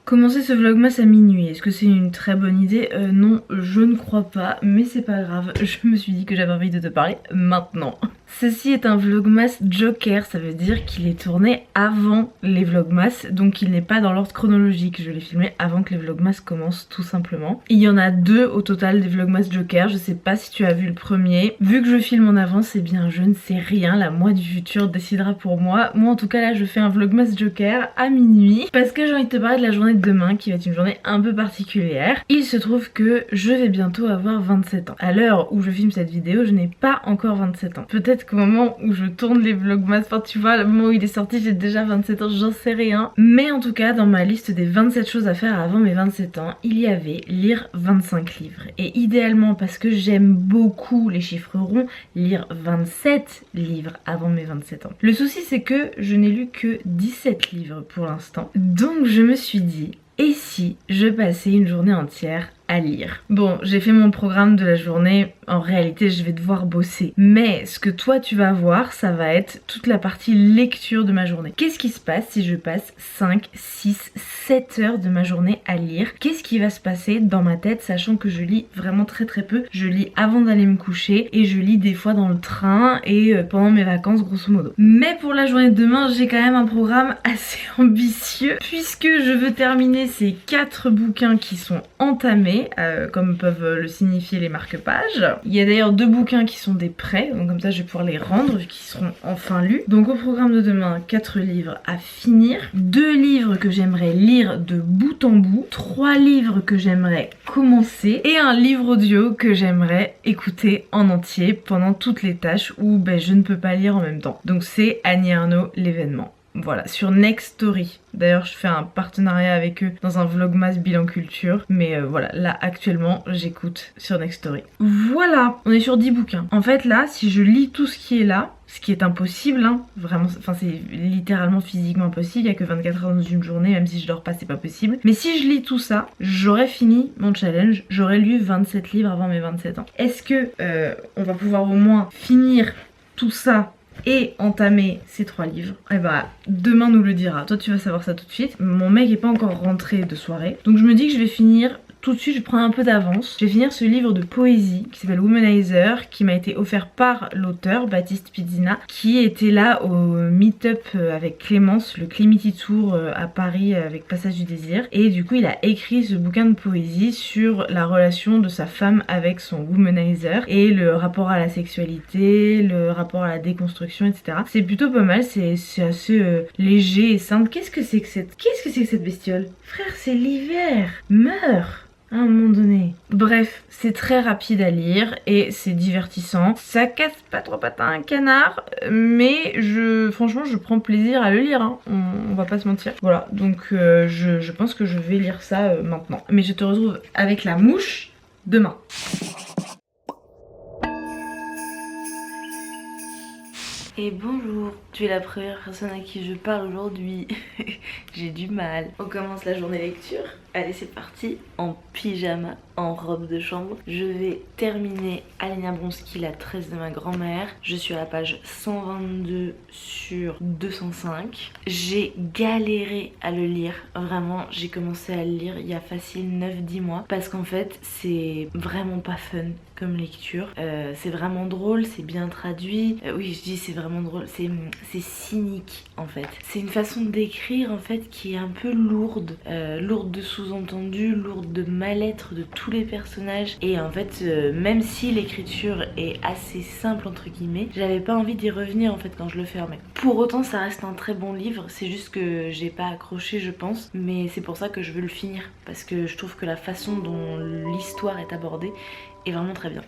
Commencer ce vlogmas à minuit, est-ce que c'est une très bonne idée? Non, je ne crois pas, mais c'est pas grave, je me suis dit que j'avais envie de te parler maintenant. Ceci est un vlogmas Joker, ça veut dire qu'il est tourné avant les vlogmas, donc il n'est pas dans l'ordre chronologique, je l'ai filmé avant que les vlogmas commencent tout simplement. Il y en a deux au total des vlogmas Joker, je sais pas si tu as vu le premier. Vu que je filme en avance, eh bien je ne sais rien, la moi du futur décidera pour moi. Moi en tout cas là je fais un vlogmas Joker à minuit, parce que j'ai envie de te parler de la journée de demain qui va être une journée un peu particulière. Il se trouve que je vais bientôt avoir 27 ans. À l'heure où je filme cette vidéo, je n'ai pas encore 27 ans. Peut-être qu'au moment où je tourne les vlogmas, enfin tu vois, le moment où il est sorti, j'ai déjà 27 ans, j'en sais rien. Mais en tout cas, dans ma liste des 27 choses à faire avant mes 27 ans, il y avait lire 25 livres. Et idéalement, parce que j'aime beaucoup les chiffres ronds, lire 27 livres avant mes 27 ans. Le souci c'est que je n'ai lu que 17 livres pour l'instant. Donc je me suis dit, et si je passais une journée entière à lire? Bon, j'ai fait mon programme de la journée, en réalité je vais devoir bosser. Mais ce que toi tu vas voir, ça va être toute la partie lecture de ma journée. Qu'est-ce qui se passe si je passe 5, 6, 7 heures de ma journée à lire? Qu'est-ce qui va se passer dans ma tête, sachant que je lis vraiment très peu? Je lis avant d'aller me coucher et je lis des fois dans le train et pendant mes vacances grosso modo. Mais pour la journée de demain, j'ai quand même un programme assez ambitieux puisque je veux terminer ces 4 bouquins qui sont entamés, comme peuvent le signifier les marque-pages. Il y a d'ailleurs 2 bouquins qui sont des prêts, donc comme ça je vais pouvoir les rendre vu qu'ils seront enfin lus. Donc au programme de demain, 4 livres à finir, 2 livres que j'aimerais lire de bout en bout, 3 livres que j'aimerais commencer et un livre audio que j'aimerais écouter en entier pendant toutes les tâches où je ne peux pas lire en même temps. Donc c'est Annie Ernaux l'événement. Voilà, sur Next Story. D'ailleurs, je fais un partenariat avec eux dans un vlogmas bilan culture. Mais voilà, là, actuellement, j'écoute sur Next Story. Voilà, on est sur 10 bouquins. En fait, là, si je lis tout ce qui est là, ce qui est impossible, hein, vraiment, enfin c'est littéralement physiquement impossible, il n'y a que 24 heures dans une journée, même si je dors pas, c'est pas possible. Mais si je lis tout ça, j'aurais fini mon challenge, j'aurais lu 27 livres avant mes 27 ans. Est-ce que on va pouvoir au moins finir tout ça et entamer ces 3 livres? Et bah demain nous le dira. Toi tu vas savoir ça tout de suite. Mon mec est pas encore rentré de soirée, donc je me dis que je vais finir tout de suite, je prends un peu d'avance. Je vais finir ce livre de poésie qui s'appelle Womanizer, qui m'a été offert par l'auteur Baptiste Pizzina, qui était là au meet-up avec Clémence, le Clemity Tour à Paris avec Passage du Désir. Et du coup, il a écrit ce bouquin de poésie sur la relation de sa femme avec son Womanizer et le rapport à la sexualité, le rapport à la déconstruction, etc. C'est plutôt pas mal, c'est assez léger et simple. Qu'est-ce que c'est que cette bestiole? Frère, c'est l'hiver. Meurs à un moment donné. Bref, c'est très rapide à lire et c'est divertissant. Ça casse pas trop patin un canard, mais franchement je prends plaisir à le lire, hein. On va pas se mentir. Voilà, donc je pense que je vais lire ça maintenant. Mais je te retrouve avec la mouche demain. Et bonjour, tu es la première personne à qui je parle aujourd'hui. J'ai du mal. On commence la journée lecture. Allez, c'est parti. En pyjama, en robe de chambre. Je vais terminer Alina Bronski, la tresse de ma grand-mère. Je suis à la page 122 sur 205. J'ai galéré à le lire. Vraiment, j'ai commencé à le lire il y a facile 9-10 mois. Parce qu'en fait, c'est vraiment pas fun comme lecture. C'est vraiment drôle, c'est bien traduit. Oui, je dis c'est vraiment drôle. C'est cynique en fait. C'est une façon d'écrire en fait qui est un peu lourde. Lourde de sous-entendus, lourde de mal-être de tous les personnages. Et en fait, même si l'écriture est assez simple entre guillemets, j'avais pas envie d'y revenir en fait quand je le fermais. Pour autant, ça reste un très bon livre. C'est juste que j'ai pas accroché, je pense. Mais c'est pour ça que je veux le finir. Parce que je trouve que la façon dont l'histoire est abordée est vraiment très bien.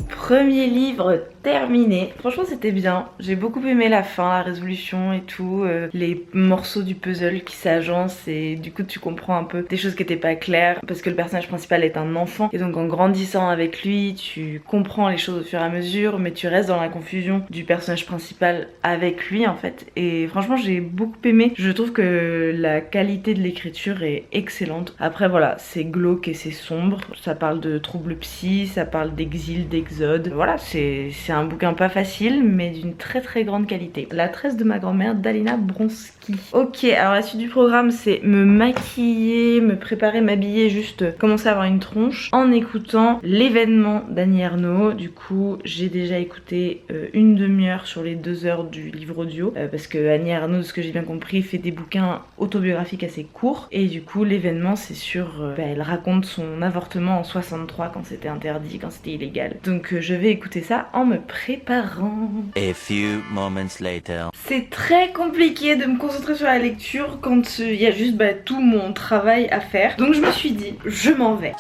Premier livre terminé. Franchement c'était bien, j'ai beaucoup aimé la fin, la résolution et tout, les morceaux du puzzle qui s'agencent et du coup tu comprends un peu des choses qui étaient pas claires parce que le personnage principal est un enfant et donc en grandissant avec lui tu comprends les choses au fur et à mesure mais tu restes dans la confusion du personnage principal avec lui en fait et franchement j'ai beaucoup aimé. Je trouve que la qualité de l'écriture est excellente. Après voilà, c'est glauque et c'est sombre, ça parle de troubles psy, ça parle d'exil, d'exode, voilà, c'est un bouquin pas facile mais d'une très grande qualité. La tresse de ma grand-mère d'Alina Bronski. Ok, alors la suite du programme c'est me maquiller, me préparer, m'habiller, juste commencer à avoir une tronche en écoutant l'événement d'Annie Ernaux. Du coup j'ai déjà écouté une demi-heure sur les 2 heures du livre audio parce que Annie Ernaux, de ce que j'ai bien compris, fait des bouquins autobiographiques assez courts et du coup l'événement c'est sur elle raconte son avortement en 63 quand c'était interdit, quand c'était illégal. Donc je vais écouter ça en me préparant. A few moments later. C'est très compliqué de me concentrer sur la lecture quand il y a juste tout mon travail à faire. Donc je me suis dit, je m'en vais.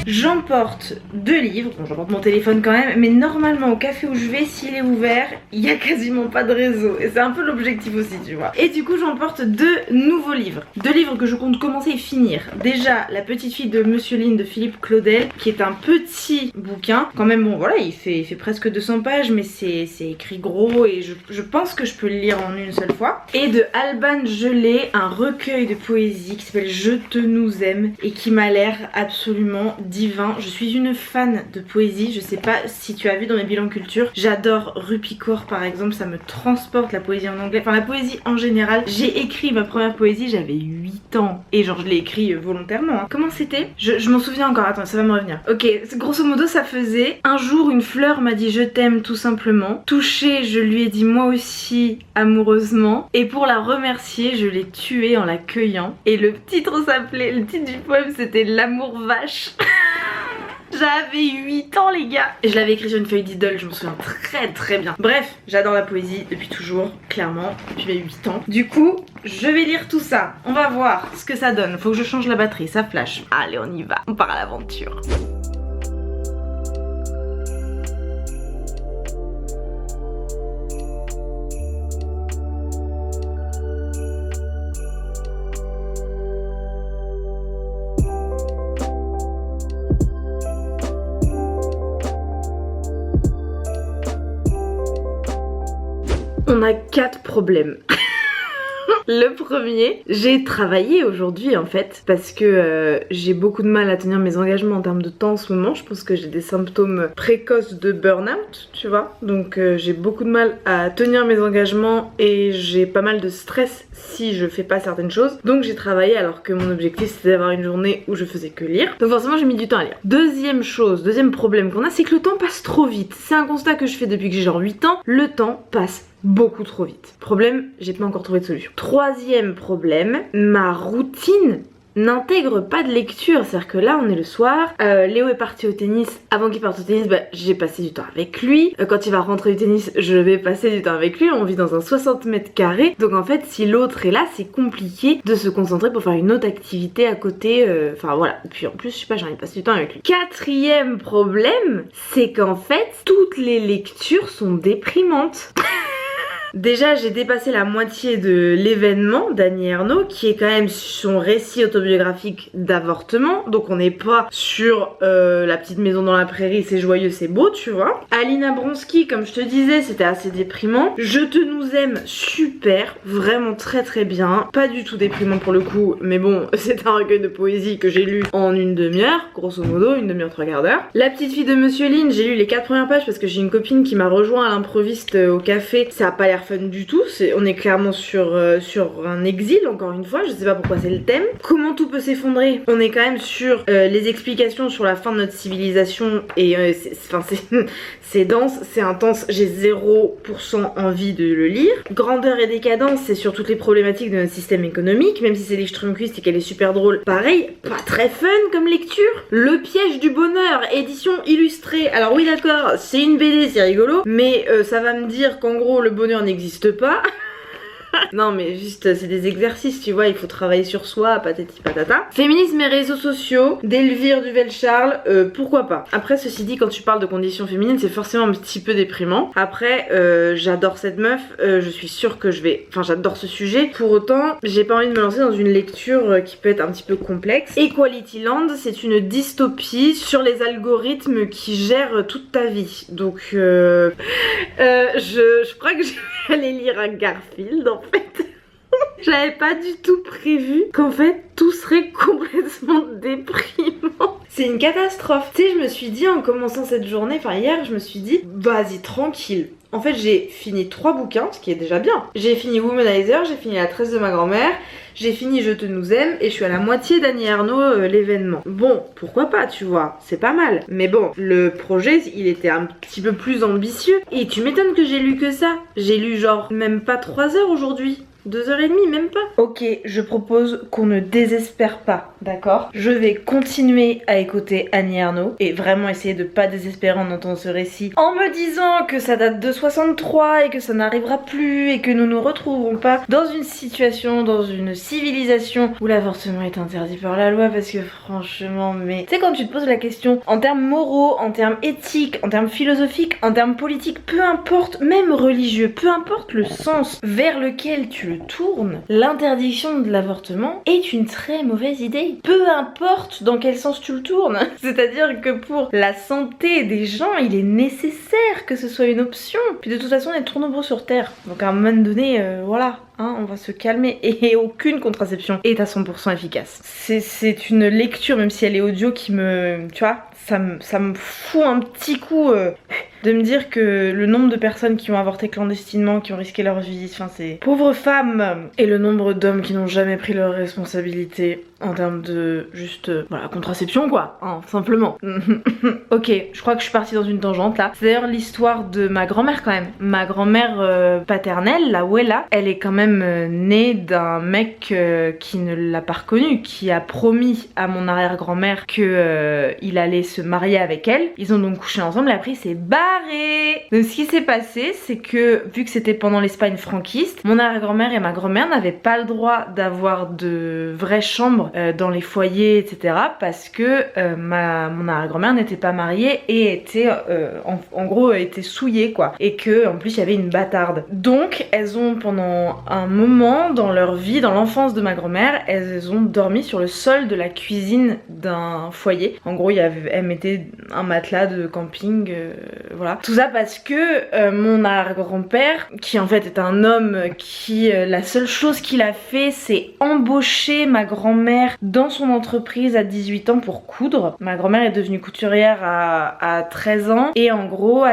J'emporte 2 livres, bon j'emporte mon téléphone quand même, mais normalement au café où je vais, s'il est ouvert, il y a quasiment pas de réseau. Et c'est un peu l'objectif aussi, tu vois. Et du coup j'emporte 2 nouveaux livres. 2 livres que je compte commencer et finir. Déjà, La petite fille de Monsieur Lynn de Philippe Claudel, qui est un petit bouquin. Quand même, bon voilà, il fait presque 200 pages, mais c'est écrit gros et je pense que je peux le lire en une seule fois. Et de Alban Gelé, un recueil de poésie qui s'appelle Je te nous aime et qui m'a l'air absolument divin. Je suis une fan de poésie, je sais pas si tu as vu dans mes bilans culture, j'adore Rupicourt par exemple, ça me transporte la poésie en anglais, enfin la poésie en général. J'ai écrit ma première poésie, j'avais 8 ans et genre je l'ai écrit volontairement. Hein. Comment c'était? Je m'en souviens encore, attends ça va me revenir. Ok, grosso modo ça faisait: un jour une fleur m'a dit je t'aime tout simplement, touchée je lui ai dit moi aussi amoureusement et pour la remercier je l'ai tuée en la cueillant. Et le titre du poème c'était L'amour vache. J'avais 8 ans les gars. Et je l'avais écrit sur une feuille d'idole, je me souviens très bien. Bref, j'adore la poésie depuis toujours, clairement, depuis mes 8 ans. Du coup, je vais lire tout ça. On va voir ce que ça donne. Faut que je change la batterie, ça flash. Allez, on y va, on part à l'aventure. On a 4 problèmes. Le premier, j'ai travaillé aujourd'hui en fait parce que j'ai beaucoup de mal à tenir mes engagements en termes de temps en ce moment. Je pense que j'ai des symptômes précoces de burn-out, tu vois. Donc j'ai beaucoup de mal à tenir mes engagements et j'ai pas mal de stress si je fais pas certaines choses. Donc j'ai travaillé alors que mon objectif c'était d'avoir une journée où je faisais que lire. Donc forcément j'ai mis du temps à lire. Deuxième problème qu'on a, c'est que le temps passe trop vite. C'est un constat que je fais depuis que j'ai genre 8 ans. Le temps passe beaucoup trop vite. Problème, j'ai pas encore trouvé de solution. Troisième problème, ma routine n'intègre pas de lecture, c'est-à-dire que là on est le soir, Léo est parti au tennis, avant qu'il parte au tennis j'ai passé du temps avec lui, quand il va rentrer du tennis je vais passer du temps avec lui, on vit dans un 60 mètres carrés, donc en fait si l'autre est là c'est compliqué de se concentrer pour faire une autre activité à côté, enfin voilà, et puis en plus je sais pas, j'ai envie de passer du temps avec lui. Quatrième problème, c'est qu'en fait toutes les lectures sont déprimantes. Déjà j'ai dépassé la moitié de l'événement d'Annie Ernaux qui est quand même son récit autobiographique d'avortement, donc on n'est pas sur la petite maison dans la prairie, c'est joyeux, c'est beau, tu vois. Alina Bronski, comme je te disais, c'était assez déprimant. Je te nous aime, super, vraiment très bien, pas du tout déprimant pour le coup, mais bon c'est un recueil de poésie que j'ai lu en une demi-heure, grosso modo, une demi-heure, 3 quarts d'heure. La petite fille de Monsieur Lynn, j'ai lu les 4 premières pages parce que j'ai une copine qui m'a rejoint à l'improviste au café, ça a pas l'air fun du tout, on est clairement sur un exil, encore une fois, je sais pas pourquoi c'est le thème. Comment tout peut s'effondrer, on est quand même sur les explications sur la fin de notre civilisation et c'est dense, c'est intense, j'ai 0% envie de le lire. Grandeur et décadence, c'est sur toutes les problématiques de notre système économique, même si c'est Lich Strömquist et qu'elle est super drôle, pareil, pas très fun comme lecture. Le piège du bonheur, édition illustrée, alors oui d'accord, c'est une BD, c'est rigolo, mais ça va me dire qu'en gros le bonheur n'existe pas. Non mais juste c'est des exercices, tu vois, il faut travailler sur soi, patati patata. Féminisme et réseaux sociaux, d'Elvire Duvel-Charles, pourquoi pas. Après ceci dit, quand tu parles de conditions féminines, c'est forcément un petit peu déprimant. Après j'adore cette meuf, je suis sûre que enfin j'adore ce sujet. Pour autant, j'ai pas envie de me lancer dans une lecture qui peut être un petit peu complexe. Equality Land, c'est une dystopie sur les algorithmes qui gèrent toute ta vie. Donc je crois que je vais aller lire un Garfield en fait. J'avais pas du tout prévu qu'en fait tout serait complètement déprimant. C'est une catastrophe. Tu sais, je me suis dit en commençant cette journée, enfin hier, je me suis dit vas-y tranquille. En fait j'ai fini 3 bouquins, ce qui est déjà bien. J'ai fini Womanizer, j'ai fini La tresse de ma grand-mère, j'ai fini Je te nous aime et je suis à la moitié d'Annie Ernaux, l'événement. Bon, pourquoi pas, tu vois, c'est pas mal. Mais bon, le projet, il était un petit peu plus ambitieux. Et tu m'étonnes que j'ai lu que ça. J'ai lu genre même pas 3 heures aujourd'hui. 2h30, même pas. Ok, je propose qu'on ne désespère pas, d'accord? Je vais continuer à écouter Annie Ernaux et vraiment essayer de pas désespérer en entendant ce récit en me disant que ça date de 63 et que ça n'arrivera plus et que nous nous retrouverons pas dans une situation, dans une civilisation où l'avortement est interdit par la loi, parce que franchement, mais... Tu sais, quand tu te poses la question en termes moraux, en termes éthiques, en termes philosophiques, en termes politiques, peu importe, même religieux, peu importe le sens vers lequel tu le tournes, l'interdiction de l'avortement est une très mauvaise idée. Peu importe dans quel sens tu le tournes. C'est-à-dire que pour la santé des gens, il est nécessaire que ce soit une option. Puis de toute façon, on est trop nombreux sur Terre. Donc à un moment donné, voilà. Hein, on va se calmer et aucune contraception est à 100% efficace. C'est une lecture, même si elle est audio, qui me... Tu vois, ça me fout un petit coup de me dire que le nombre de personnes qui ont avorté clandestinement, qui ont risqué leur vie, enfin c'est... Pauvres femmes. Et le nombre d'hommes qui n'ont jamais pris leurs responsabilités en termes de juste, voilà, contraception quoi, hein, simplement. Ok, je crois que je suis partie dans une tangente là. C'est d'ailleurs l'histoire de ma grand-mère quand même. Ma grand-mère paternelle, la Wella, elle est quand même née d'un mec qui ne l'a pas reconnue, qui a promis à mon arrière-grand-mère que il allait se marier avec elle. Ils ont donc couché ensemble et après il s'est barré. Donc ce qui s'est passé, c'est que vu que c'était pendant l'Espagne franquiste, mon arrière-grand-mère et ma grand-mère n'avaient pas le droit d'avoir de vraies chambres dans les foyers, etc. parce que mon arrière-grand-mère n'était pas mariée et était en gros était souillée quoi, et que en plus il y avait une bâtarde. Donc elles ont pendant un moment dans leur vie, dans l'enfance de ma grand-mère, elles ont dormi sur le sol de la cuisine d'un foyer. En gros elle mettait un matelas de camping, voilà. Tout ça parce que mon arrière-grand-père, qui en fait est un homme qui la seule chose qu'il a fait c'est embaucher ma grand-mère dans son entreprise à 18 ans pour coudre. Ma grand-mère est devenue couturière à 13 ans et en gros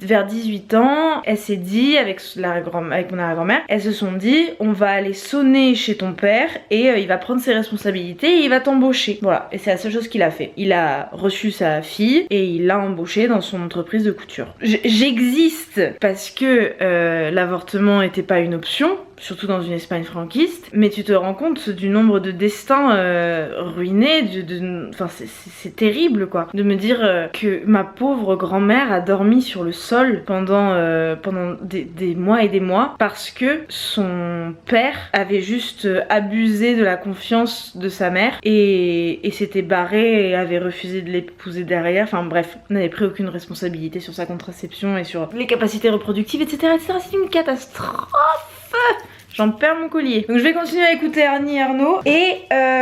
vers 18 ans elle s'est dit avec mon arrière-grand-mère, elles se sont dit on va aller sonner chez ton père et il va prendre ses responsabilités et il va t'embaucher. Voilà, et c'est la seule chose qu'il a fait. Il a reçu sa fille et il l'a embauchée dans son entreprise de couture. J'existe parce que l'avortement était pas une option, surtout dans une Espagne franquiste, mais tu te rends compte du nombre de destins ruinés, enfin c'est terrible quoi, de me dire que ma pauvre grand-mère a dormi sur le sol pendant des mois et des mois parce que son père avait juste abusé de la confiance de sa mère et s'était barré et avait refusé de l'épouser derrière, enfin bref, n'avait pris aucune responsabilité sur sa contraception et sur les capacités reproductives, etc. C'est une catastrophe. J'en perds mon collier. Donc je vais continuer à écouter Annie Ernaux. Et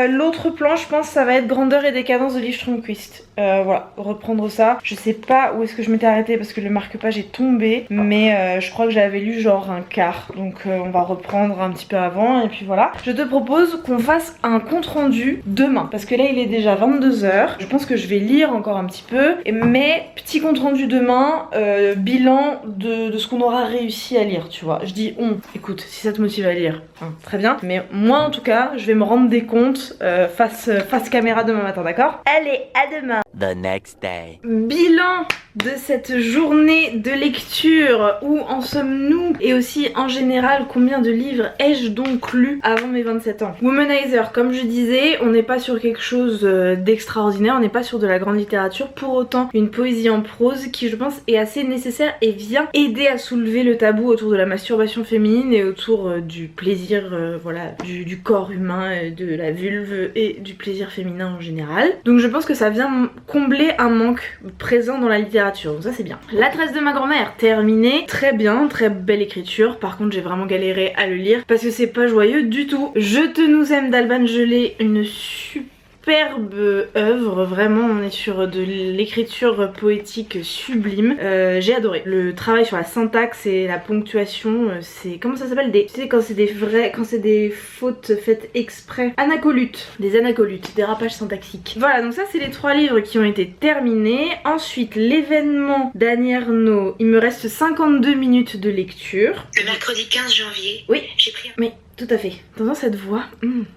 l'autre plan, je pense, ça va être Grandeur et décadence de Liv Strömquist. Voilà, reprendre ça. Je sais pas où est-ce que je m'étais arrêtée parce que le marque-page est tombé. Mais je crois que j'avais lu genre un quart. Donc on va reprendre un petit peu avant. Et puis voilà. Je te propose qu'on fasse un compte-rendu demain. Parce que là, il est déjà 22h. Je pense que je vais lire encore un petit peu. Mais petit compte-rendu demain. Bilan de ce qu'on aura réussi à lire, tu vois. Je dis on. Écoute, si ça te motive à lire, enfin, très bien. Mais moi, en tout cas, je vais me rendre des comptes face caméra demain matin, d'accord? Allez, à demain! The next day. Bilan de cette journée de lecture. Où en sommes-nous? Et aussi en général, combien de livres ai-je donc lu avant mes 27 ans? Womanizer, comme je disais, on n'est pas sur quelque chose d'extraordinaire, on n'est pas sur de la grande littérature. Pour autant, une poésie en prose qui je pense est assez nécessaire et vient aider à soulever le tabou autour de la masturbation féminine et autour du plaisir, voilà, du corps humain, de la vulve et du plaisir féminin en général. Donc je pense que ça vient combler un manque présent dans la littérature, donc ça c'est bien. La tresse de ma grand-mère, terminée, très bien, très belle écriture. Par contre j'ai vraiment galéré à le lire parce que c'est pas joyeux du tout. Je te nous aime d'Alban Gelé, une superbe œuvre, vraiment on est sur de l'écriture poétique sublime. J'ai adoré le travail sur la syntaxe et la ponctuation, c'est comment ça s'appelle, tu sais quand c'est des fautes faites exprès, des anacolutes, dérapages syntaxiques. Voilà, donc ça c'est les 3 livres qui ont été terminés. Ensuite l'événement d'Annie Ernaux, il me reste 52 minutes de lecture. Le mercredi 15 janvier, oui, j'ai pris un... mais tout à fait. T'entends cette voix?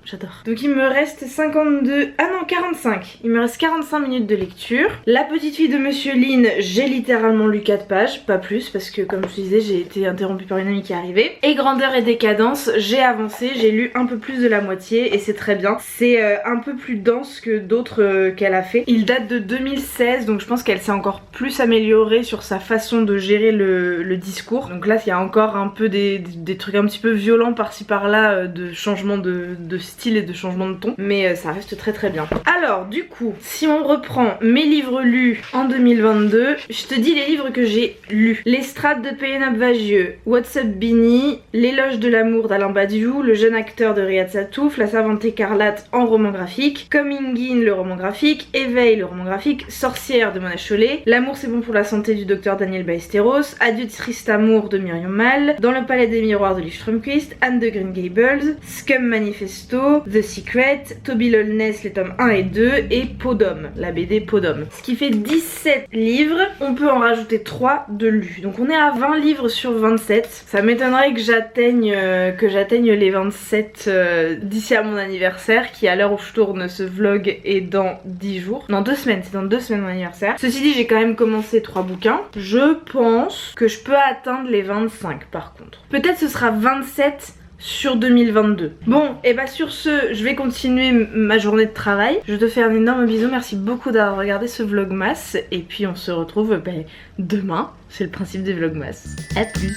J'adore. Donc il me reste 52... Ah non, 45. Il me reste 45 minutes de lecture. La petite fille de Monsieur Lin, j'ai littéralement lu 4 pages, pas plus, parce que comme je te disais, j'ai été interrompue par une amie qui est arrivée. Et Grandeur et Décadence, j'ai avancé, j'ai lu un peu plus de la moitié, et c'est très bien. C'est un peu plus dense que d'autres qu'elle a fait. Il date de 2016, donc je pense qu'elle s'est encore plus améliorée sur sa façon de gérer le discours. Donc là, il y a encore un peu des trucs un petit peu violents par-ci par-là, de changement de style et de changement de ton, mais ça reste très très bien. Alors du coup, si on reprend mes livres lus en 2022, je te dis les livres que j'ai lus: L'Estrade de Pénélope Bagieux, What's Up Binny, L'éloge de l'amour d'Alain Badiou, Le jeune acteur de Riyad Satouf, La Servante écarlate en roman graphique, Coming In le roman graphique, Éveil le roman graphique, Sorcière de Mona Chollet, L'amour c'est bon pour la santé du docteur Daniel Ballesteros, Adieu triste amour de Myriam Mal, Dans le palais des miroirs de Liv Strömquist, Anne de Green Gables, Scum Manifesto, The Secret, Toby Lolness les tomes 1 et 2 et Peau d'homme, la BD Peau d'homme. Ce qui fait 17 livres, on peut en rajouter 3 de lus. Donc on est à 20 livres sur 27. Ça m'étonnerait que j'atteigne les 27 d'ici à mon anniversaire, qui à l'heure où je tourne ce vlog est dans 10 jours. Non, 2 semaines, c'est dans 2 semaines mon anniversaire. Ceci dit, j'ai quand même commencé 3 bouquins. Je pense que je peux atteindre les 25 par contre. Peut-être ce sera 27 sur 2022. Bon, et bah sur ce, je vais continuer ma journée de travail. Je te fais un énorme bisou, merci beaucoup d'avoir regardé ce vlogmas. Et puis on se retrouve demain, c'est le principe des vlogmas. A plus.